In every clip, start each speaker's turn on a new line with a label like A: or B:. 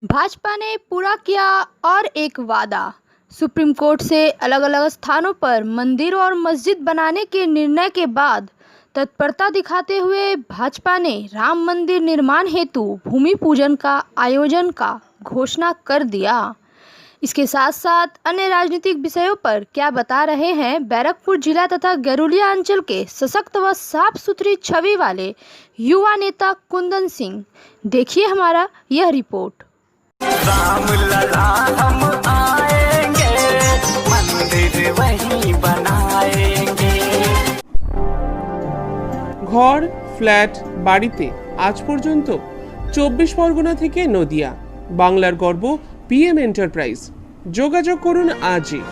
A: भाजपा ने पूरा किया और एक वादा। सुप्रीम कोर्ट से अलग अलग स्थानों पर मंदिर और मस्जिद बनाने के निर्णय के बाद तत्परता दिखाते हुए भाजपा ने राम मंदिर निर्माण हेतु भूमि पूजन का आयोजन का घोषणा कर दिया। इसके साथ साथ अन्य राजनीतिक विषयों पर क्या बता रहे हैं बैरकपुर जिला तथा गरुड़िया अंचल के सशक्त व साफ सुथरी छवि वाले युवा नेता कुंदन सिंह। देखिए हमारा यह रिपोर्ट।
B: राम लला हम आएंगे, मंदिर वहीं बनाएंगे।
C: ঘর ফ্ল্যাট বাড়িতে আজ পর্যন্ত 24 পরগনা থেকে নদিয়া। বাংলার গর্ব পিএম এন্টারপ্রাইজ। যোগাযোগ করুন আজই।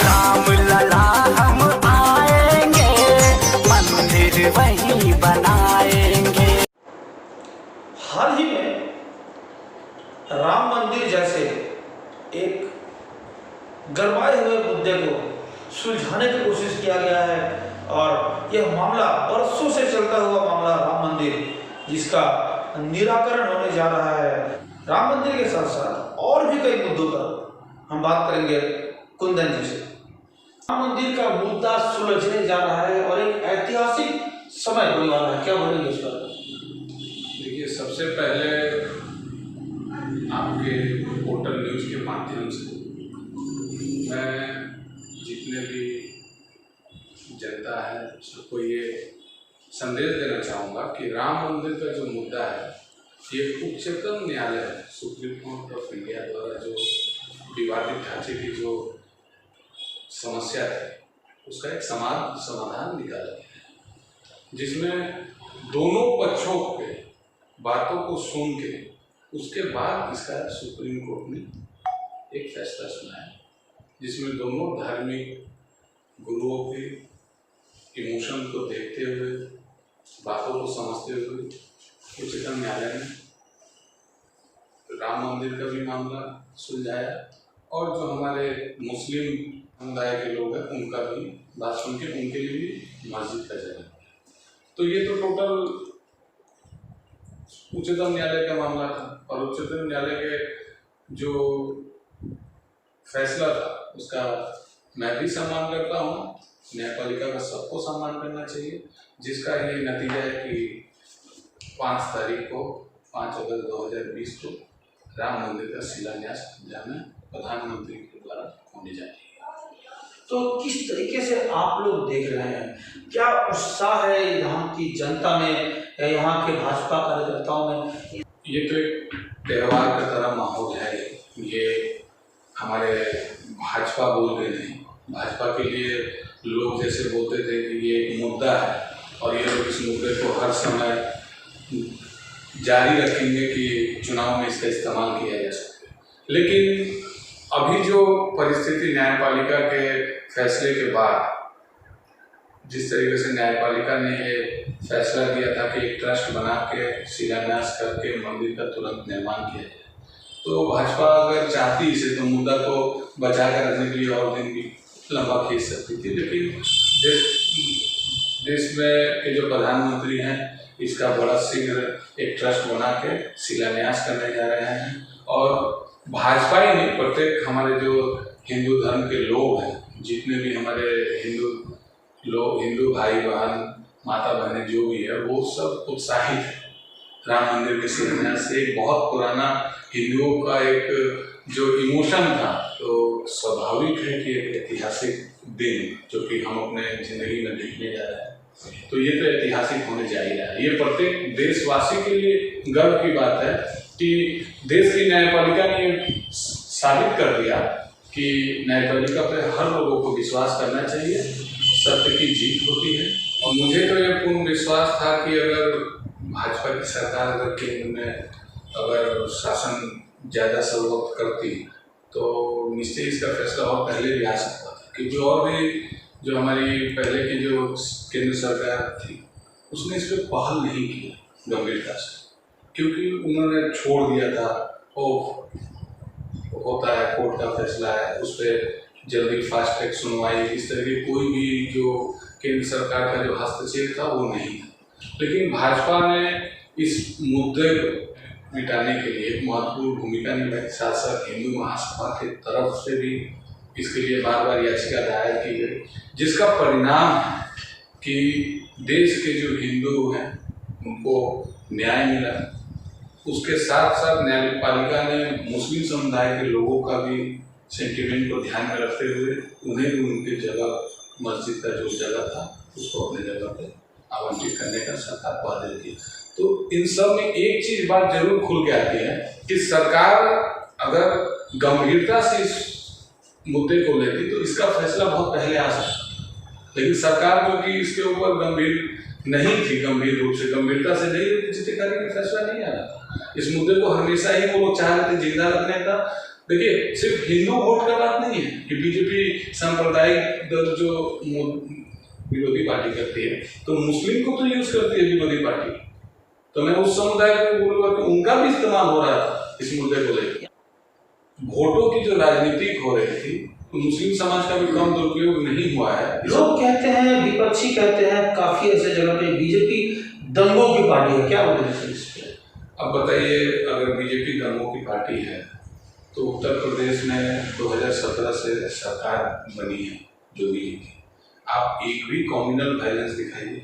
B: राम लला हम आएंगे, मंदिर वहीं बनाएंगे।
D: हाल ही में राम मंदिर जैसे एक गरमाए हुए मुद्दे को सुलझाने की कोशिश किया गया है और यह मामला बरसों से चलता हुआ मामला राम मंदिर, जिसका निराकरण होने जा रहा है। राम मंदिर के साथ साथ और भी कई मुद्दों पर हम बात करेंगे कुंदन जी से। राम मंदिर का मुद्दा सुलझने जा रहा है और एक ऐतिहासिक समय होने वाला है, क्या बोलेंगे इस पर?
E: देखिए, सबसे पहले आपके पोर्टल न्यूज़ के माध्यम से मैं जितने भी जनता है सबको ये संदेश देना चाहूँगा कि राम मंदिर का जो मुद्दा है ये उच्चतम न्यायालय सुप्रीम कोर्ट ऑफ इंडिया द्वारा जो विवादित ढांचे की जो समस्या है उसका एक समाधान निकाला गया है, जिसमें दोनों पक्षों के बातों को सुन के उसके बाद इसका सुप्रीम कोर्ट ने एक फैसला सुनाया, जिसमें दोनों धार्मिक गुरुओं के इमोशन को देखते हुए बातों को समझते हुए उच्चतम न्यायालय ने राम मंदिर का भी मामला सुलझाया और जो हमारे मुस्लिम समुदाय के लोग हैं उनका भी बात सुन के उनके लिए भी मस्जिद का जगह। तो ये तो टोटल उच्चतम न्यायालय का मामला था और उच्चतम न्यायालय के जो फैसला था उसका मैं भी सम्मान करता हूँ। न्यायपालिका का सबको सम्मान करना चाहिए, जिसका ये नतीजा है कि 5 तारीख को 5 अगस्त 2020 को राम मंदिर का शिलान्यास जाना प्रधानमंत्री के द्वारा होने जा रही है।
D: तो किस तरीके से आप लोग देख रहे हैं, क्या उत्साह है यहाँ की जनता में या यहाँ के भाजपा कार्यकर्ताओं में?
E: ये तो एक त्यौहार का तरह माहौल है। ये हमारे भाजपा बोल के नहीं, भाजपा के लिए लोग जैसे बोलते थे कि ये एक मुद्दा है और ये लोग इस मुद्दे को हर समय जारी रखेंगे कि चुनाव में इसका इस्तेमाल किया जा सके। लेकिन अभी जो परिस्थिति न्यायपालिका के फैसले के बाद जिस तरीके से न्यायपालिका ने ये फैसला दिया था कि एक ट्रस्ट बना के शिलान्यास करके मंदिर का तुरंत निर्माण किया जाए, तो भाजपा अगर चाहती इसे तो मुद्दा को बचा कर रखने के लिए और दिन भी लंबा खींच सकती थी। लेकिन देश में के जो प्रधानमंत्री हैं इसका बड़ा शीघ्र एक ट्रस्ट बना के शिलान्यास करने जा रहे हैं और भाजपा ही नहीं, प्रत्येक हमारे जो हिंदू धर्म के लोग हैं, जितने भी हमारे हिंदू भाई बहन माता बहनें जो भी है वो सब उत्साहित है राम मंदिर के शिलान्यास से। एक बहुत पुराना हिंदुओं का एक जो इमोशन था, तो स्वाभाविक है कि एक ऐतिहासिक दिन जो कि हम अपने जिंदगी में देखने जा रहे हैं, तो ये तो ऐतिहासिक होने जा ही रहा है। ये प्रत्येक देशवासी के लिए गर्व की बात है कि देश की न्यायपालिका ने साबित कर दिया कि न्यायपालिका पर हर लोगों को विश्वास करना चाहिए, सत्य की जीत होती है। और मुझे तो यह पूर्ण विश्वास था कि अगर भाजपा की सरकार अगर केंद्र में अगर शासन ज़्यादा सर्वोच्च करती तो निश्चय इसका फैसला और पहले भी आ सकता था, क्योंकि और भी जो हमारी पहले की जो केंद्र सरकार थी उसने इस पर पहल नहीं किया गंभीरता से, क्योंकि उन्होंने छोड़ दिया था ओ होता है कोर्ट का फैसला है उस पर जल्दी फास्ट ट्रैक सुनवाई, इस तरह की कोई भी जो केंद्र सरकार का जो हस्तक्षेप था वो नहीं था। लेकिन भाजपा ने इस मुद्दे को मिटाने के लिए एक महत्वपूर्ण भूमिका निभाई। साथ साथ हिंदू महासभा की तरफ से भी इसके लिए बार बार याचिका दायर की गई, जिसका परिणाम है कि देश के जो हिंदू हैं उनको न्याय मिला। उसके साथ साथ न्यायपालिका ने मुस्लिम समुदाय के लोगों का भी सेंटिमेंट को ध्यान में रखते हुए उन्हें भी उनकी जगह मस्जिद का जो जगह था उसको अपने जगह पे आवंटित करने का सरकार वादे दिया। तो इन सब में एक चीज बात जरूर खुल के आती है कि सरकार अगर गंभीरता से इस मुद्दे को लेती तो इसका फैसला बहुत पहले आ सकता, लेकिन सरकार जो कि इसके ऊपर गंभीर नहीं थी, गंभीर रूप से गंभीरता से नहीं लेती, जिसके कारण फैसला नहीं आया। इस मुद्दे को हमेशा ही वो लोग चाह रहे थे जिंदा रखने का। देखिए, सिर्फ हिंदू वोट का बात नहीं है कि बीजेपी सांप्रदायिक दल जो विरोधी पार्टी करती है तो मुस्लिम को तो यूज करती है विरोधी पार्टी। तो मैं उस समुदाय को बोलूंगा कि उनका भी इस्तेमाल हो रहा था इस मुद्दे को लेकर। वोटों की जो राजनीति हो रही थी तो मुस्लिम समाज का भी कम दुरुपयोग नहीं हुआ है।
D: लोग कहते हैं, विपक्षी कहते हैं काफी ऐसे जगह पे बीजेपी दंगों की पार्टी है, क्या बोलेंगे सर इस पे?
E: अब बताइए, अगर बीजेपी दंगों की पार्टी है तो उत्तर प्रदेश में 2017 से सरकार बनी है जो बीजेपी, आप एक भी कम्युनल वायलेंस दिखाइए।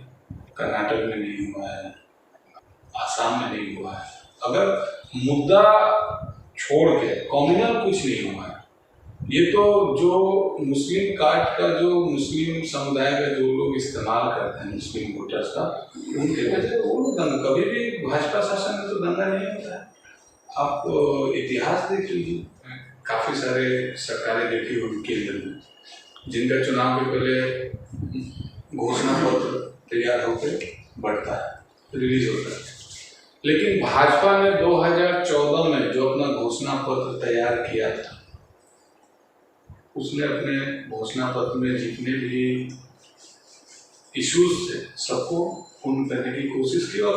E: कर्नाटक में नहीं हुआ है, आसाम में नहीं हुआ है। अगर मुद्दा छोड़ के कम्युनल कुछ नहीं हुआ है। ये तो जो मुस्लिम कार्ड का जो मुस्लिम समुदाय का जो लोग इस्तेमाल करते हैं मुस्लिम वोटर्स का, उनके वजह से वो दंगा, कभी भी भाजपा शासन में तो दंगा नहीं होता है। आप इतिहास देख लीजिए, काफ़ी सारे सरकारें देखी होगी केंद्र में जिनका चुनाव के पहले घोषणा पत्र तैयार होकर बढ़ता है, रिलीज होता है। लेकिन भाजपा ने 2014 में जो अपना घोषणा पत्र तैयार किया था, उसने अपने घोषणा पत्र में जितने भी इश्यूज थे सबको पूर्ण करने की कोशिश की और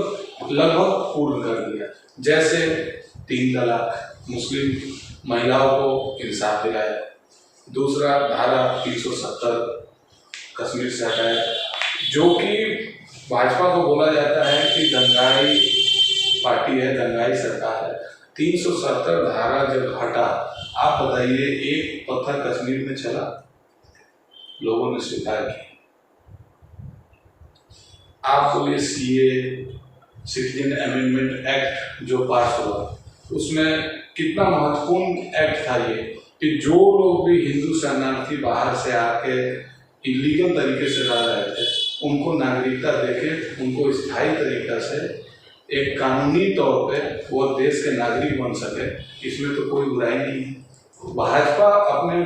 E: लगभग पूर्ण कर दिया। जैसे 3 तलाक, मुस्लिम महिलाओं को इंसाफ दिलाया, दूसरा धारा 370 कश्मीर से हटाया, जो कि भाजपा को बोला जाता है कि दंगाई पार्टी है, दंगाई सरकार है। 370 धारा जब हटा, आप बताइए एक पत्थर कश्मीर में चला, लोगों ने स्वीकार किया। आप बोलिए सीए, सिटीजन अमेंडमेंट एक्ट जो पास हुआ, उसमें कितना महत्वपूर्ण एक्ट था ये कि जो लोग भी हिंदू शरणार्थी बाहर से आके इलीगल तरीके से रह रहे थे उनको नागरिकता देके उनको स्थायी तरीका से एक कानूनी तौर पे वो देश के नागरिक बन सके, इसमें तो कोई बुराई नहीं है। भाजपा अपने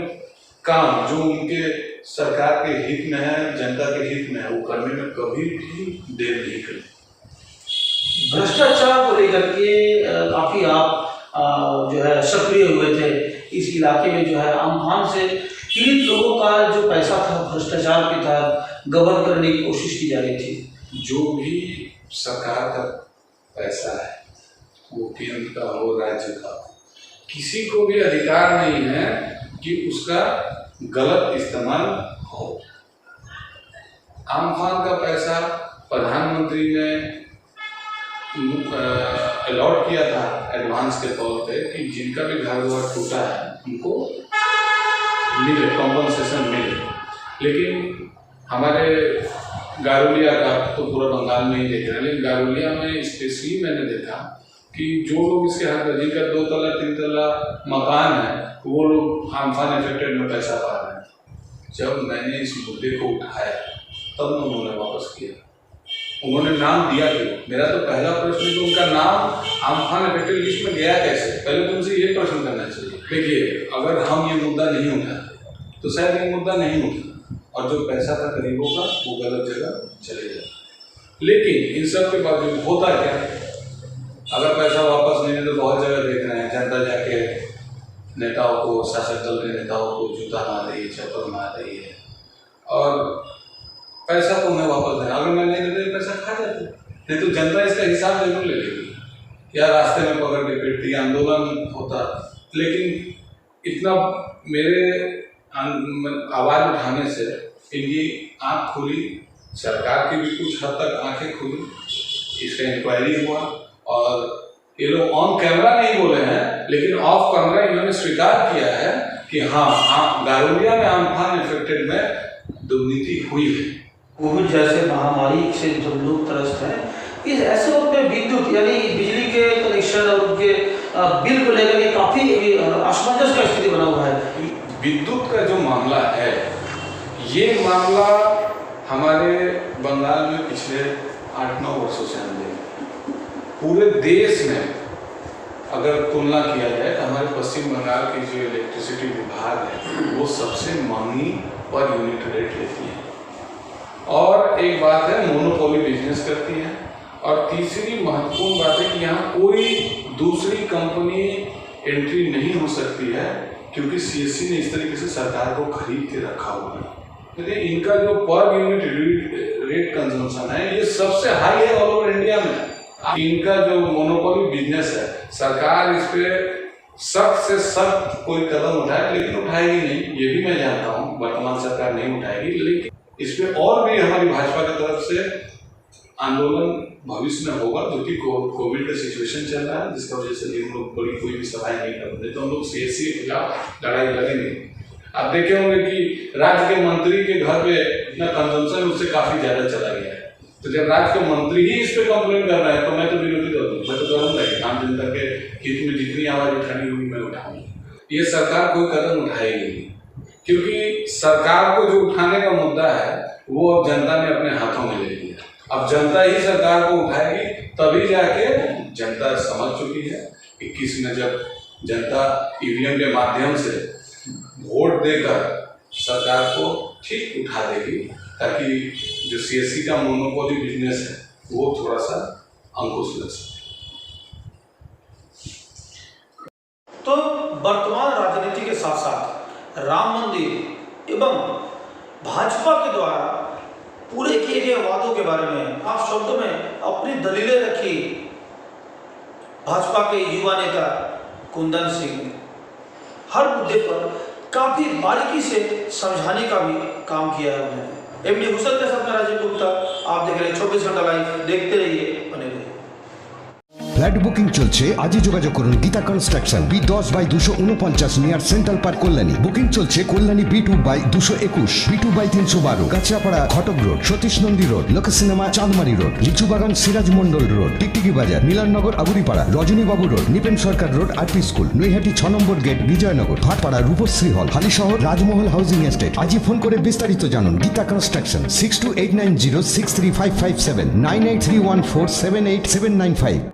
E: काम जो उनके सरकार के हित में है, जनता के हित में है, वो करने में कभी भी देर नहीं करी।
D: भ्रष्टाचार को लेकर के काफी आप जो है सक्रिय हुए थे इस इलाके में, जो है आमखान से पीड़ित लोगों का जो पैसा था भ्रष्टाचार के तहत गबन करने की कोशिश की जा रही थी।
E: जो भी सरकार का पैसा है वो केंद्र का हो, राज्य का, किसी को भी अधिकार नहीं है कि उसका गलत इस्तेमाल हो। आमखान का पैसा प्रधानमंत्री ने अलॉट किया था एडवांस के तौर पे कि जिनका भी घर द्वार टूटा है उनको मिले, कॉम्पनसेशन मिले। लेकिन हमारे गारुलिया का तो पूरा बंगाल में ही देख रहे हैं, लेकिन गारुलिया में स्पेशली मैंने देखा कि जो लोग इसके हक में, जिनका 2 तला 3 तला मकान है, वो लोग आमफान इफेक्टेड में पैसा पा रहे हैं। जब मैंने इस मुद्दे को उठाया तब उन्होंने वापस किया। उन्होंने नाम दिया क्यों? मेरा तो पहला प्रश्न है कि उनका नाम आमफान इफेक्टेड लिस्ट में गया कैसे? पहले तो उनसे ये प्रश्न करना चाहिए। देखिए, अगर हम ये मुद्दा नहीं उठाते तो शायद ये मुद्दा नहीं उठा और जो पैसा था गरीबों का वो गलत जगह चले जाए। लेकिन इन सब के बावजूद होता क्या, अगर पैसा वापस नहीं है तो बहुत जगह देख रहे हैं जनता जाके नेताओं को, शासक दल के नेताओं को जूता मार रही है, चप्पल मार रही है और पैसा तो उन्हें वापस देना। अगर मैं नहीं देते पैसा खा जाते, नहीं तो जनता इसका हिसाब जरूर ले लेगी या रास्ते में पकड़ के पीटती, आंदोलन होता। लेकिन इतना मेरे आवाज़ उठाने से इनकी आँख खुली, सरकार की भी कुछ हद तक आंखें खुली। इसका इंक्वायरी हुआ और ये लोग ऑन कैमरा नहीं बोले हैं, लेकिन ऑफ कैमरा इन्होंने स्वीकार किया है कि हाँ गारोलिया में अम्फान इफेक्टेड में दुर्नीति हुई है।
D: कोविड जैसे महामारी से जब लोग त्रस्त हैं, इस ऐसे वक्त में विद्युत यानी बिजली के कनेक्शन और उनके बिल को लेकर के काफी असमंजस का स्थिति बना हुआ है।
E: विद्युत का जो मामला है, ये मामला हमारे बंगाल में पिछले 8-9 वर्षों से हम देखें, पूरे देश में अगर तुलना किया जाए तो हमारे पश्चिम बंगाल की जो इलेक्ट्रिसिटी विभाग है वो सबसे महंगी पर यूनिट रेट लेती है। और एक बात है, मोनोपोली बिजनेस करती है। और तीसरी महत्वपूर्ण बात है कि यहाँ कोई दूसरी कंपनी एंट्री नहीं हो सकती है, क्योंकि सीएससी ने इस तरीके से सरकार को खरीद के रखा हुआ है। लेकिन इनका जो पर यूनिट रेट कंजम्पशन है ये सबसे हाई है ऑल ओवर इंडिया में। इनका जो मोनोपोली बिजनेस है, सरकार इस पे सख्त से सख्त कोई कदम उठाए, लेकिन उठाएगी नहीं, ये भी मैं जानता हूँ वर्तमान सरकार नहीं उठाएगी। लेकिन इस पे और भी हमारी भाजपा की तरफ से आंदोलन भविष्य में होगा, जो कि कोविड का सिचुएशन चल रहा है, जिसका वजह से हम लोग बड़ी कोई भी सभाएं नहीं कर रहे, तो हम लोग सीएससी के खिलाफ लड़ाई लड़ेंगे। आप देखे होंगे कि राज्य के मंत्री के घर पे इतना कंजम्पशन उससे काफी ज्यादा चला गया है, तो जब राज्य के मंत्री ही इस पे कंप्लेन कर रहे हैं तो मैं तो विरोधी कर दूँ, मैं तो करूँगा कि आम जनता के हित में जितनी आवाज उठानी होगी मैं उठाऊंगा। ये सरकार कोई कदम उठाएगी नहीं, क्योंकि सरकार को जो उठाने का मुद्दा है वो अब जनता ने अपने हाथों में ले लिया। अब जनता ही सरकार को उठाएगी, तभी जाके जनता समझ चुकी है। 21 में जब जनता ईवीएम के माध्यम से वोट देकर सरकार को ठीक उठा देगी, ताकि जो सीएससी का मोनोपोली बिजनेस है वो थोड़ा सा अंकुश लग सके।
D: तो वर्तमान राजनीति के साथ साथ राम मंदिर एवं भाजपा के द्वारा पूरे किए गए वादों के बारे में आप शब्दों में अपनी दलीलें रखी। भाजपा के युवा नेता कुंदन सिंह ने हर मुद्दे पर काफी बारीकी से समझाने का भी काम किया है उन्होंने। एमडी हुसैन के साथ में राजीव गुप्ता, आप देख रहे हैं 24 घंटा लाइव, देखते रहिए, बने रहिए।
F: ফ্ল্যাট বুকিং চলছে, আজই যোগাযোগ করুন Gita construction, B10/249 near central park Kalyani. Booking চলছে কল্যাণী B2/221, B2/312, কাঁচরাপাড়া ঘটক রোড, সতীশ নন্দী রোড, লোক সিনেমা চাঁদমারি রোড, লিচুবাগান সিরাজ মন্ডল রোড, টিকটিকি বাজার, মিলননগর আগুরিপাড়া, রজনীবাবু রোড, নিপেন সরকার রোড, আরপি স্কুল, নৈহাটি 6 নম্বর গেট, বিজয়নগর, ভাটপাড়া, রূপশ্রী হল, হালিশহর, রাজমহল হাউজিং এস্টেট। আজই ফোন করে বিস্তারিত জানুন। গীতা কনস্ট্রাকশন 6289063557, 9831478795।